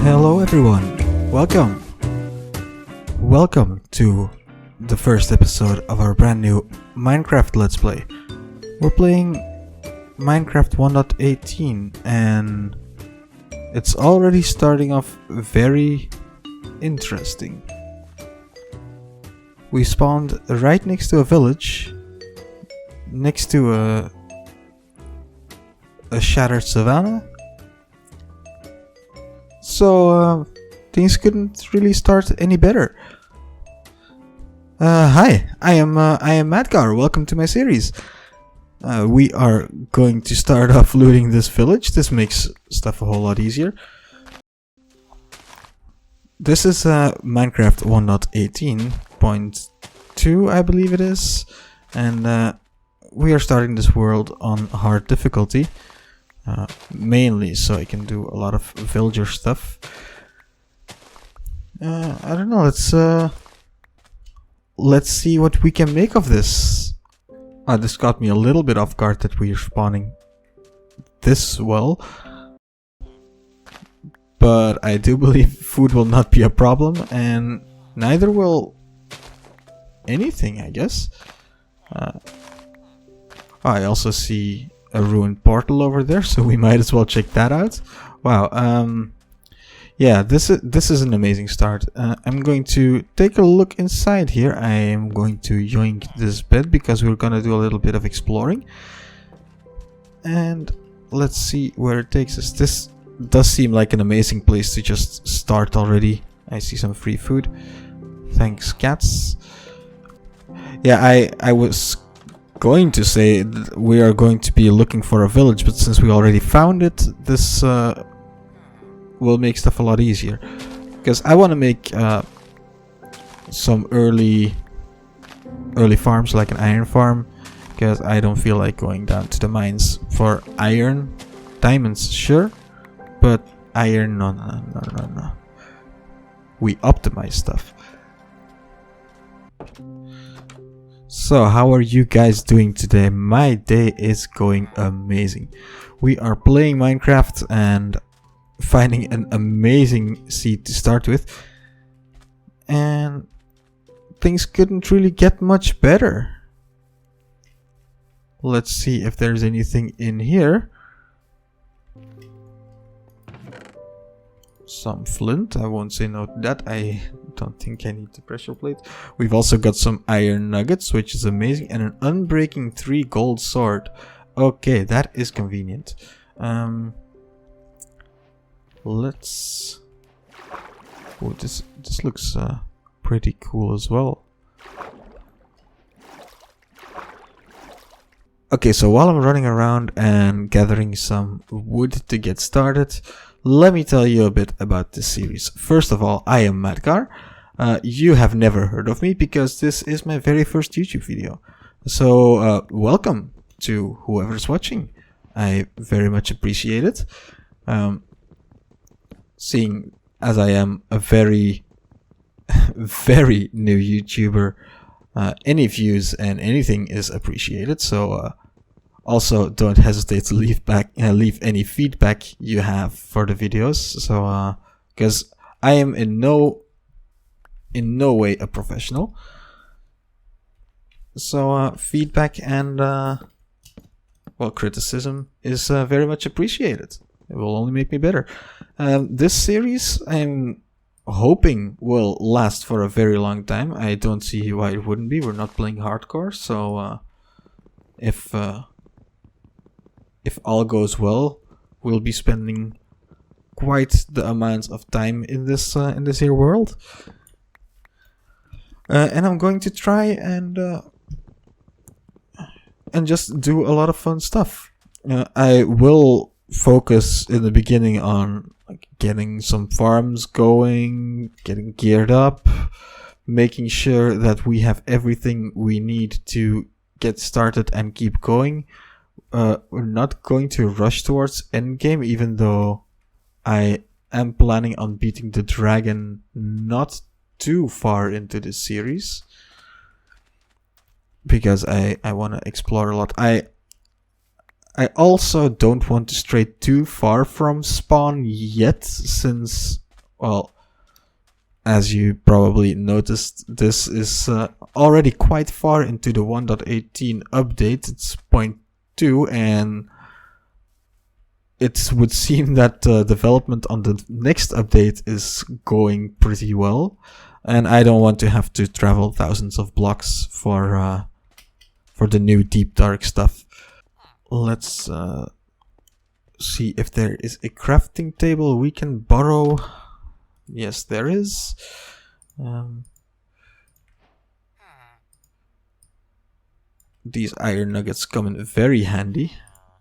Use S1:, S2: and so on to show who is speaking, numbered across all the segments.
S1: Hello everyone, welcome to the first episode of our brand new Minecraft Let's Play. We're playing Minecraft 1.18 and it's already starting off very interesting. We spawned right next to a village, next to a shattered savanna. So things couldn't really start any better. Hi, I am Madgar. Welcome to my series. We are going to start off looting this village. This makes stuff a whole lot easier. This is Minecraft 1.18.2, I believe it is, and we are starting this world on hard difficulty. Mainly so I can do a lot of villager stuff. I don't know, let's see what we can make of this. This got me a little bit off guard that we're spawning this well. But I do believe food will not be a problem, and neither will anything, I guess. I also see a ruined portal over there, so we might as well check that out. Wow, yeah, this is an amazing start. I'm going to take a look inside here. I am going to yoink this bed because we're gonna do a little bit of exploring. And let's see where it takes us. This does seem like an amazing place to just start already. I see some free food. Thanks, cats. Yeah, I was going to say we are going to be looking for a village, but since we already found it, this will make stuff a lot easier. Because I want to make some early farms, like an iron farm, because I don't feel like going down to the mines for iron. Diamonds, sure, but iron, no. We optimize stuff. So, how are you guys doing today? My day is going amazing. We are playing Minecraft and finding an amazing seed to start with. And things couldn't really get much better. Let's see if there's anything in here. Some flint, I won't say no to that. I don't think I need the pressure plate. We've also got some iron nuggets, which is amazing, and an unbreaking 3 gold sword. Okay, that is convenient. Let's... Oh, this looks pretty cool as well. Okay, so while I'm running around and gathering some wood to get started, let me tell you a bit about this series. First of all, I am Madgar. You have never heard of me because this is my very first YouTube video. So, welcome to whoever's watching. I very much appreciate it. Seeing as I am a very, very new YouTuber, any views and anything is appreciated. So, also, don't hesitate to leave any feedback you have for the videos. So, because I am in no way a professional. So, feedback and criticism is very much appreciated. It will only make me better. This series, I'm hoping, will last for a very long time. I don't see why it wouldn't be. We're not playing hardcore, so if all goes well, we'll be spending quite the amount of time in this here world. And I'm going to try and just do a lot of fun stuff. I will focus in the beginning on getting some farms going, getting geared up, making sure that we have everything we need to get started and keep going. We're not going to rush towards endgame, even though I am planning on beating the dragon not too far into this series, because I want to explore a lot. I also don't want to stray too far from spawn yet, since well, as you probably noticed, this is already quite far into the 1.18 update. It's 0.2, and it would seem that development on the next update is going pretty well. And I don't want to have to travel thousands of blocks for the new deep dark stuff. Let's see if there is a crafting table we can borrow. Yes, there is. These iron nuggets come in very handy.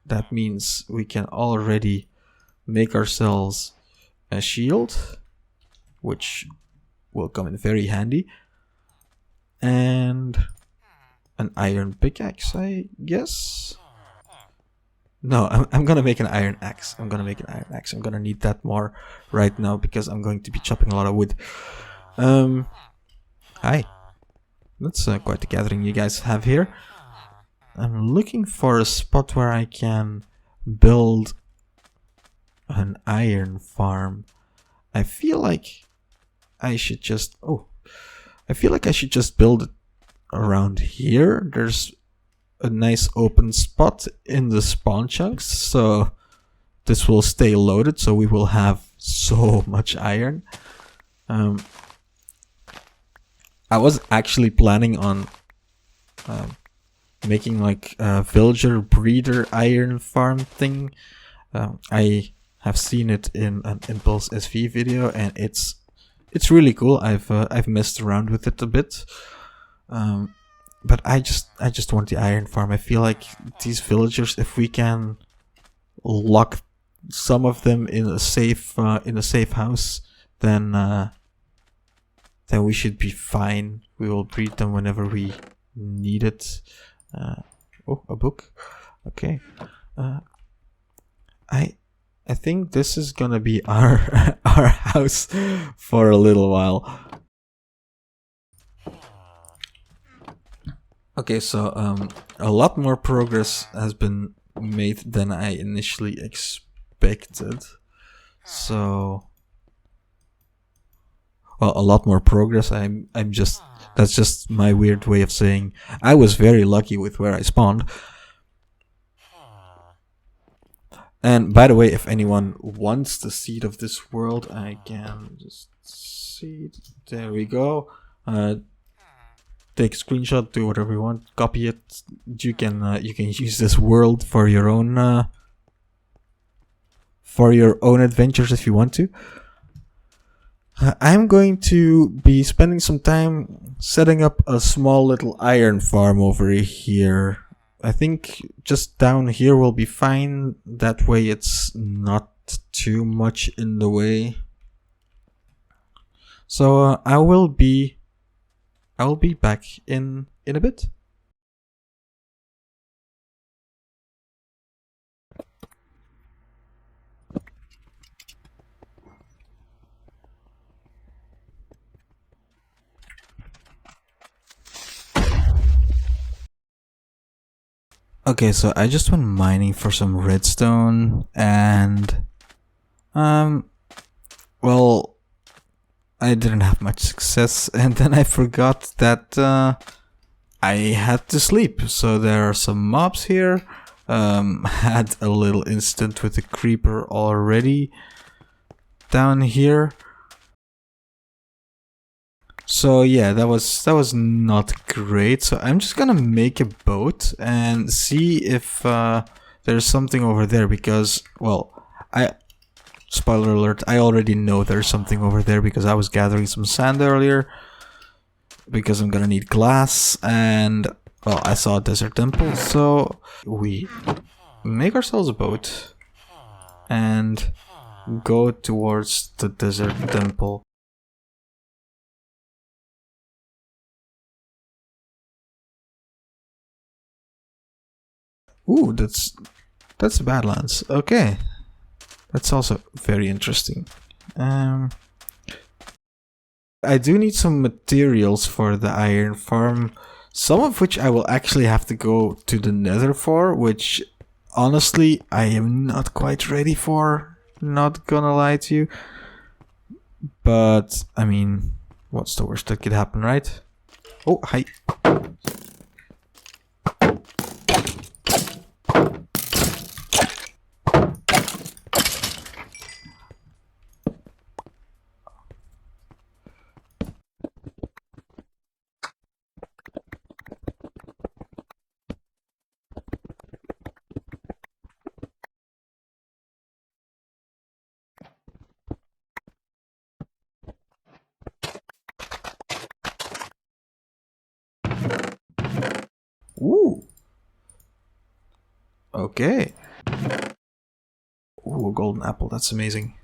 S1: That means we can already make ourselves a shield, which will come in very handy. And an iron pickaxe, I guess. No, I'm gonna make an iron axe. I'm gonna need that more right now because I'm going to be chopping a lot of wood. Hi. That's quite the gathering you guys have here. I'm looking for a spot where I can build an iron farm. I feel like I should just... I feel like I should just build it around here. There's a nice open spot in the spawn chunks, so this will stay loaded, so we will have so much iron. I was actually planning on making like a villager breeder iron farm thing. I have seen it in an Impulse SV video, and it's really cool. I've messed around with it a bit. But I just want the iron farm. I feel like these villagers, if we can lock some of them in a safe house, then we should be fine. We will breed them whenever we need it. A book. Okay. I think this is gonna be our our house for a little while. Okay, so a lot more progress has been made than I initially expected. So, well, a lot more progress. That's just my weird way of saying I was very lucky with where I spawned. And by the way, if anyone wants the seed of this world, I can just see. There we go. Take a screenshot, do whatever you want, copy it. You can use this world for your own adventures if you want to. I'm going to be spending some time setting up a small little iron farm over here. I think just down here will be fine. That way it's not too much in the way. So I will be back in a bit. Okay, so I just went mining for some redstone, and well, I didn't have much success, and then I forgot that I had to sleep. So there are some mobs here. Had a little incident with the creeper already down here. So yeah, that was not great. So I'm just gonna make a boat and see if there's something over there, because, well, spoiler alert, I already know there's something over there because I was gathering some sand earlier, because I'm gonna need glass, and, well, I saw a desert temple. So we make ourselves a boat and go towards the desert temple. Ooh, that's Badlands. Okay, that's also very interesting. I do need some materials for the iron farm, some of which I will actually have to go to the Nether for, which honestly I am not quite ready for, not gonna lie to you. But, I mean, what's the worst that could happen, right? Oh, hi. Ooh. Okay. Ooh, a golden apple. That's amazing.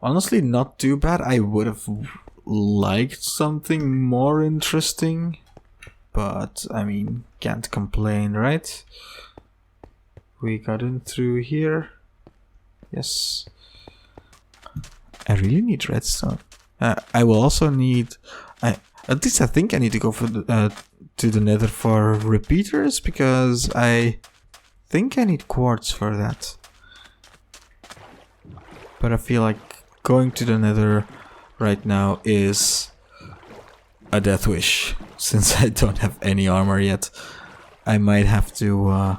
S1: Honestly, not too bad. I would have liked something more interesting. But, I mean, can't complain, right? We got in through here. Yes. I really need redstone. I will also need... at least I think I need to go for to the nether for repeaters, because I think I need quartz for that. But I feel like going to the nether right now is a death wish, since I don't have any armor yet. I might have to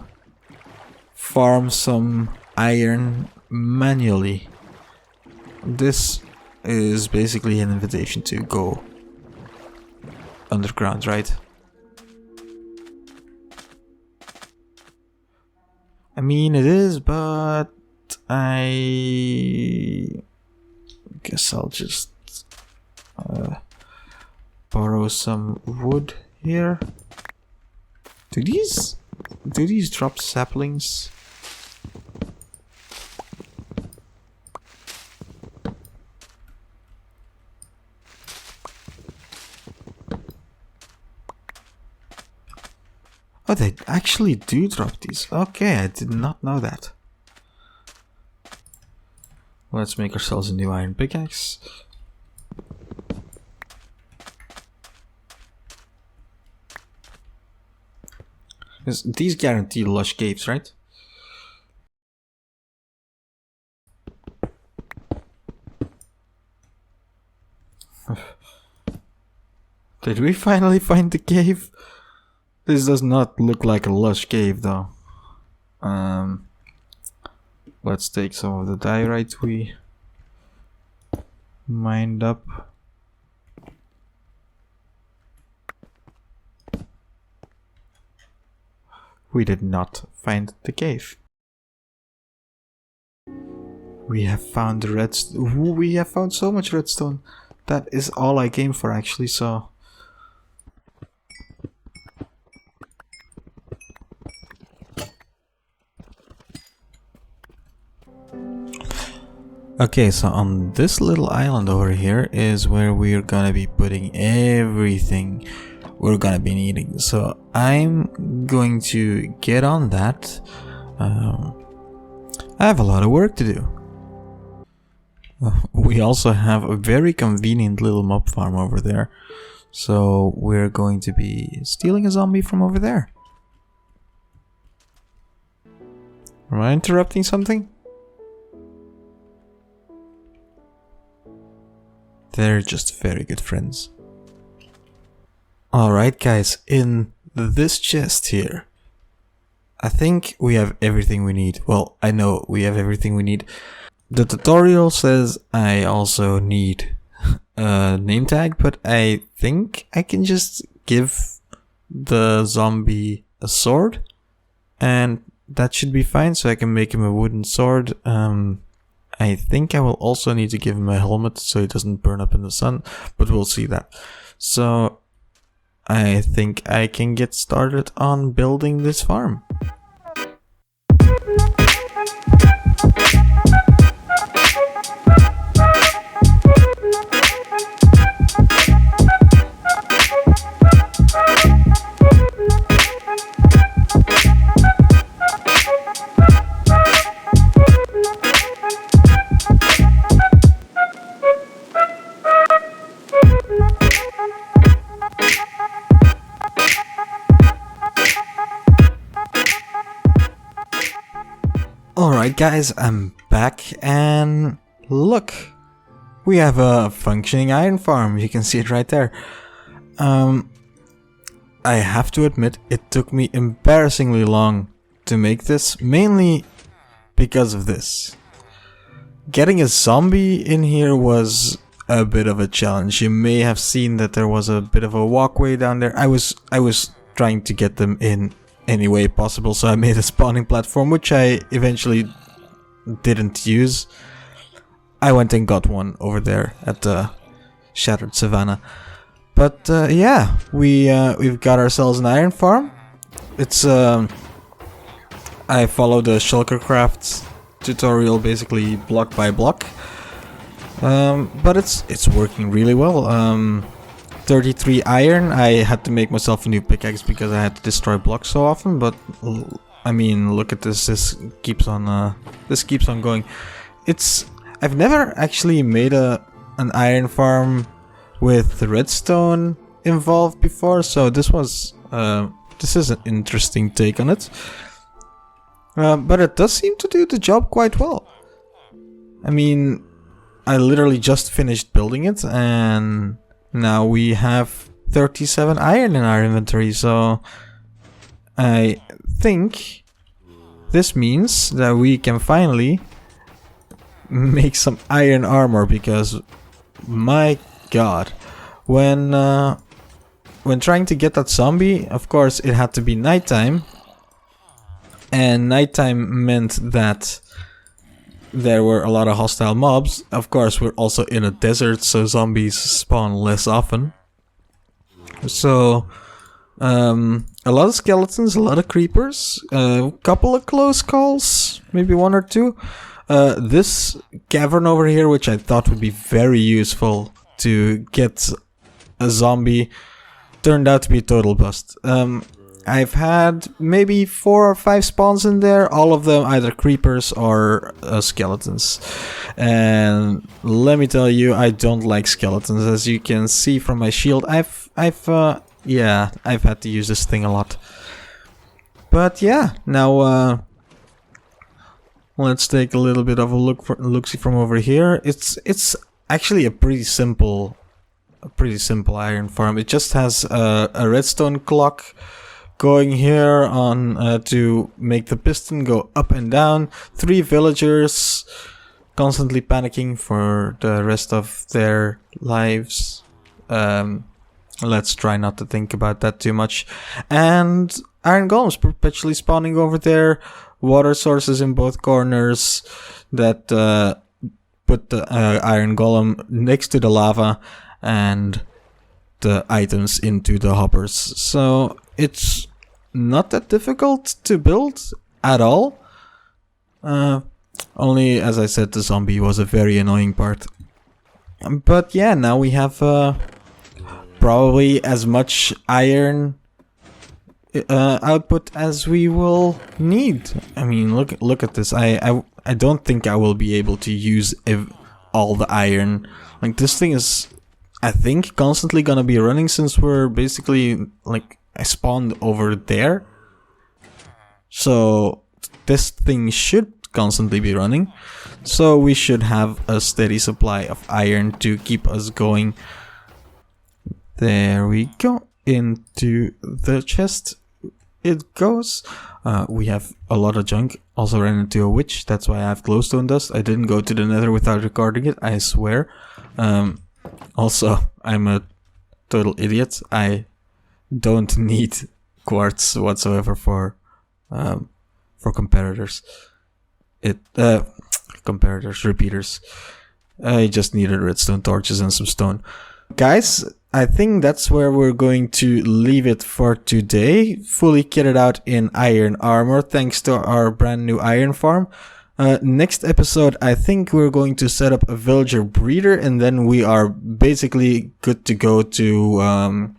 S1: farm some iron manually. This is basically an invitation to go underground, right? I mean, it is, but I guess I'll just borrow some wood here. Do these drop saplings? Oh, they actually do drop these. Okay, I did not know that. Let's make ourselves a new iron pickaxe. These guarantee lush caves, right? Did we finally find the cave? This does not look like a lush cave, though. Let's take some of the diorite we mined up. We did not find the cave. We have found the redstone. We have found so much redstone. That is all I came for, actually, so... Okay, so on this little island over here is where we're gonna be putting everything we're gonna be needing. So I'm going to get on that. I have a lot of work to do. We also have a very convenient little mob farm over there. So we're going to be stealing a zombie from over there. Am I interrupting something? They're just very good friends. Alright guys, in this chest here, I think we have everything we need. Well, I know we have everything we need. The tutorial says I also need a name tag, but I think I can just give the zombie a sword, and that should be fine, so I can make him a wooden sword. I think I will also need to give him a helmet so he doesn't burn up in the sun, but we'll see that. So I think I can get started on building this farm. Alright guys, I'm back and look. We have a functioning iron farm. You can see it right there. I have to admit, it took me embarrassingly long to make this, mainly because of this. Getting a zombie in here was a bit of a challenge. You may have seen that there was a bit of a walkway down there. I was trying to get them in any way possible, so I made a spawning platform, which I eventually didn't use. I went and got one over there at the Shattered Savannah. But yeah, we've got ourselves an iron farm. It's I followed the Shulkercraft tutorial basically block by block. But it's working really well. 33 iron. I had to make myself a new pickaxe because I had to destroy blocks so often. But I mean, look at this. This keeps on going. I've never actually made an iron farm with redstone involved before, so this is an interesting take on it. But it does seem to do the job quite well. I mean, I literally just finished building it, and now we have 37 iron in our inventory, so I think this means that we can finally make some iron armor, because my god, when trying to get that zombie, of course it had to be nighttime, and nighttime meant that there were a lot of hostile mobs. Of course, we're also in a desert, so zombies spawn less often. So a lot of skeletons, a lot of creepers, a couple of close calls, maybe one or two. This cavern over here, which I thought would be very useful to get a zombie, turned out to be a total bust. I've had maybe 4 or 5 spawns in there, all of them either creepers or skeletons. And let me tell you, I don't like skeletons. As you can see from my shield, I've had to use this thing a lot. But yeah, now let's take a little bit of a look-see from over here. It's actually a pretty simple iron farm. It just has a redstone clock going here on to make the piston go up and down. 3 villagers constantly panicking for the rest of their lives. Let's try not to think about that too much. And iron golems perpetually spawning over there. Water sources in both corners that put the iron golem next to the lava and the items into the hoppers. So it's not that difficult to build at all. Only, as I said, the zombie was a very annoying part. But yeah, now we have probably as much iron output as we will need. I mean, look at this. I don't think I will be able to use all the iron. Like, this thing is, I think, constantly gonna be running, since we're basically, like, I spawned over there. So this thing should constantly be running. So we should have a steady supply of iron to keep us going. There we go. Into the chest it goes. We have a lot of junk. Also ran into a witch. That's why I have glowstone dust. I didn't go to the nether without recording it, I swear. Also, I'm a total idiot. I don't need quartz whatsoever for competitors. Repeaters. I just needed redstone torches and some stone. Guys, I think that's where we're going to leave it for today. Fully kitted out in iron armor, thanks to our brand new iron farm. Next episode, I think we're going to set up a villager breeder, and then we are basically good to go to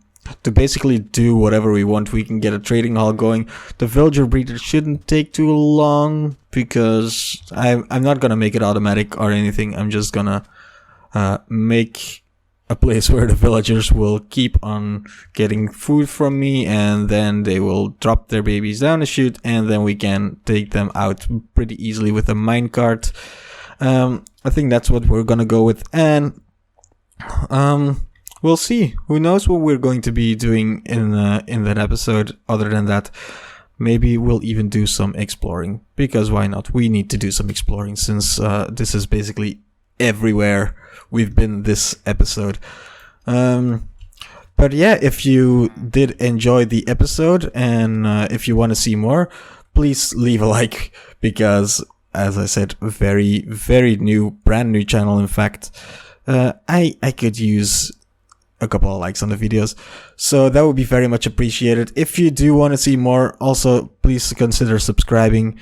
S1: basically do whatever we want. We can get a trading hall going. The villager breeder shouldn't take too long, because I'm not gonna make it automatic or anything. I'm just gonna make a place where the villagers will keep on getting food from me, and then they will drop their babies down the chute, and then we can take them out pretty easily with a minecart. I think that's what we're gonna go with, and we'll see. Who knows what we're going to be doing in that episode? Other than that, maybe we'll even do some exploring, because why not? We need to do some exploring since this is basically everywhere we've been this episode. But yeah, if you did enjoy the episode and if you want to see more, please leave a like, because as I said, very brand new channel. In fact, I could use a couple of likes on the videos, so that would be very much appreciated. If you do want to see more, also please consider subscribing.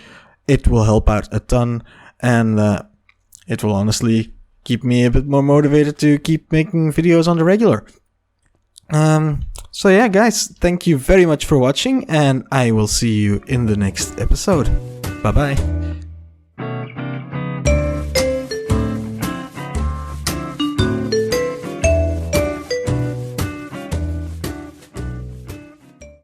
S1: It will help out a ton, and it will honestly keep me a bit more motivated to keep making videos on the regular. So yeah, guys, thank you very much for watching, and I will see you in the next episode. Bye bye.